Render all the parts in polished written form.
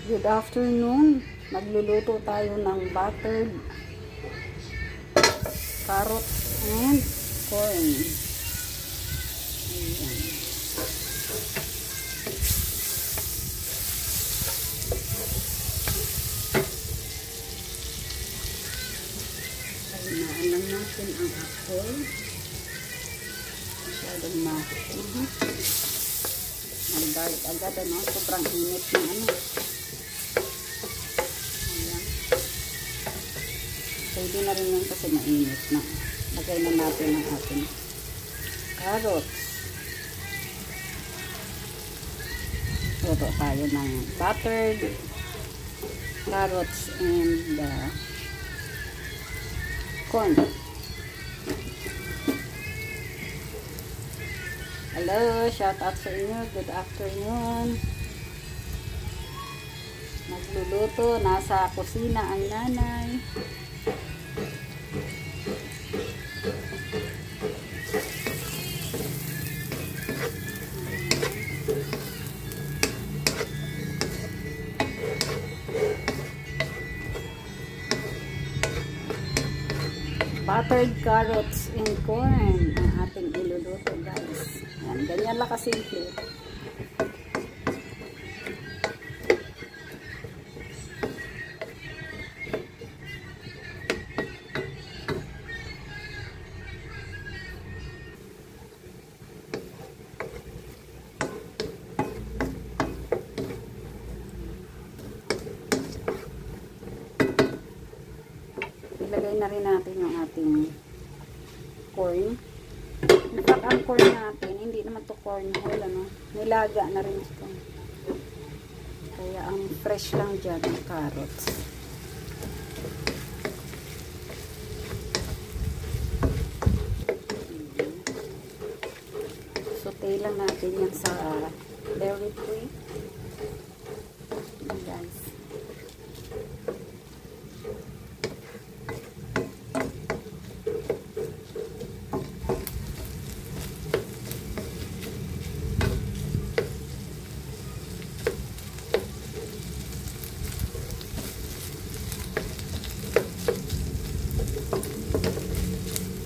Good afternoon. Magluluto tayo ng buttered carrots and corn. Ayan. Pahinaan lang natin ang apoy. Masyadong mag-dark agad, ano? Sobrang init ng ano. Ayan. Pwede na rin yan kasi mainit na. Lagay na natin ang ating carrots. Luto tayo ng buttered carrots and corn. Hello, shout out sa inyo. Good afternoon. Nagluluto, nasa kusina ang nanay. Buttered carrots and corn ang ating iluluto, guys. Yan, ganyan lang kasimple. Ilagay na rin natin yung ating corn. In fact, ang corn natin, hindi naman to corn whole, ano? Nilaga na rin ito. Kaya ang fresh lang dyan ng carrots. Saute lang natin yan sa dairy free. Guys.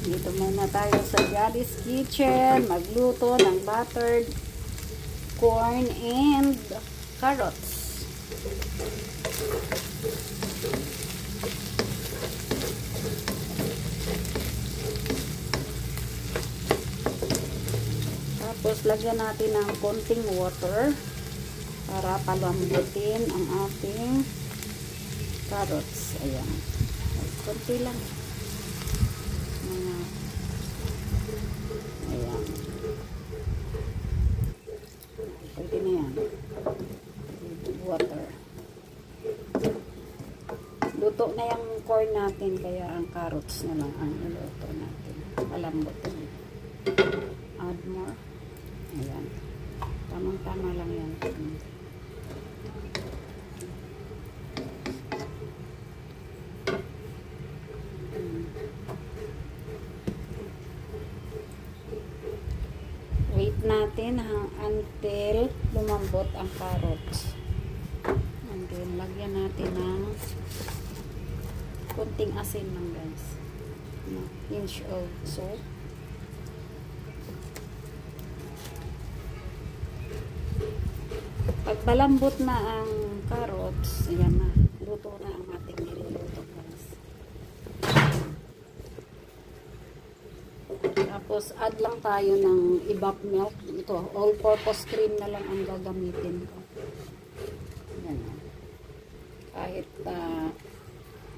Dito muna tayo sa Jolly's Kitchen, magluto ng buttered corn and carrots. Tapos lagyan natin ng konting water para palambutin ang ating carrots. Ayan. Konti lang. Ayan. Pwede na yan. Water. Luto na yung corn natin, kaya ang carrots na lang ang iluto natin. Palambutin. Add more. Ayan. Tamang-tama lang yan. Wait natin until lumambot ang carrots. And then, lagyan natin ng kunting asin lang, guys. Pinch of salt. Pag malambot na ang carrots, ayan na. Luto na ang ating niluluto, guys. Tapos, add lang tayo ng evap milk. Ito, all-purpose cream na lang ang gagamitin ko. Yan. Kahit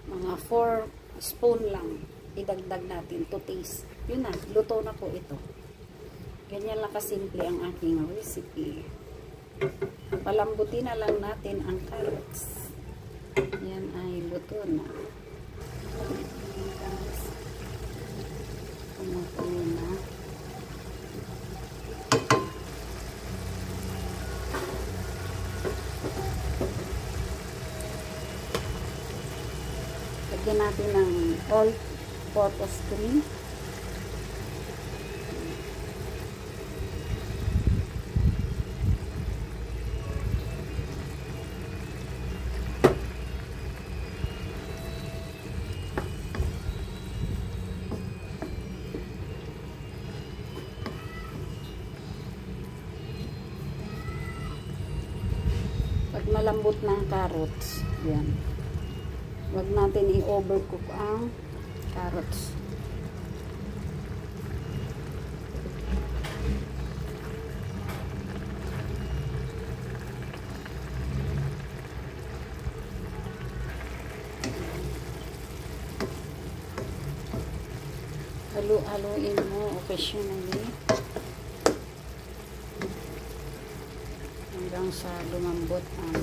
mga 4 spoon lang, idagdag natin to taste. Yun na, luto na po ito. Ganyan lang kasimple ang aking recipe. Palambutin na lang natin ang carrots. Yan ay luto na. Kumukulo na. Lagyan natin ng all-purpose cream. Pag malambot ng carrots, yan. Huwag natin i-overcook ang carrots. Halu-haluin mo occasionally hanggang sa lumambot ang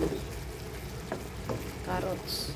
carrots.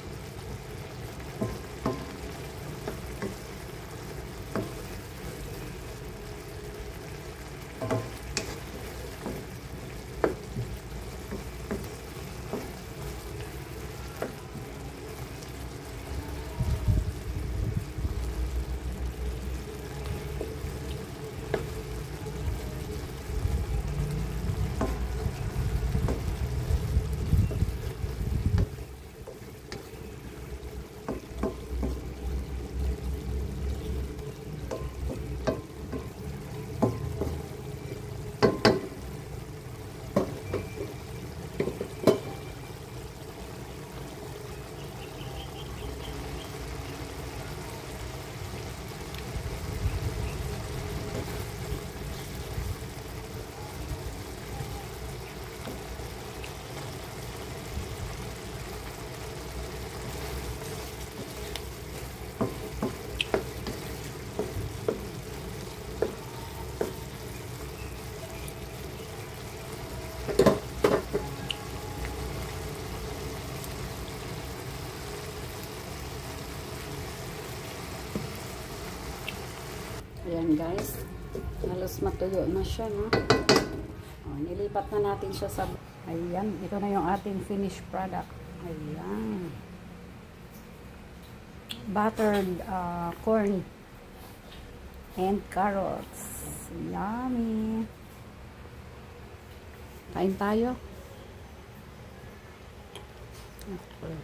Ayan guys, halos matuyo na siya, no? O, nilipat na natin siya sa... Ayan, ito na yung ating finished product. Ayan. Buttered corn and carrots. Yummy! Kain tayo. Okay.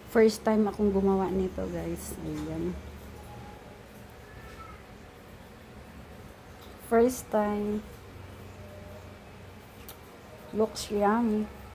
First time akong gumawa nito guys. Ayan. First time. Looks yummy.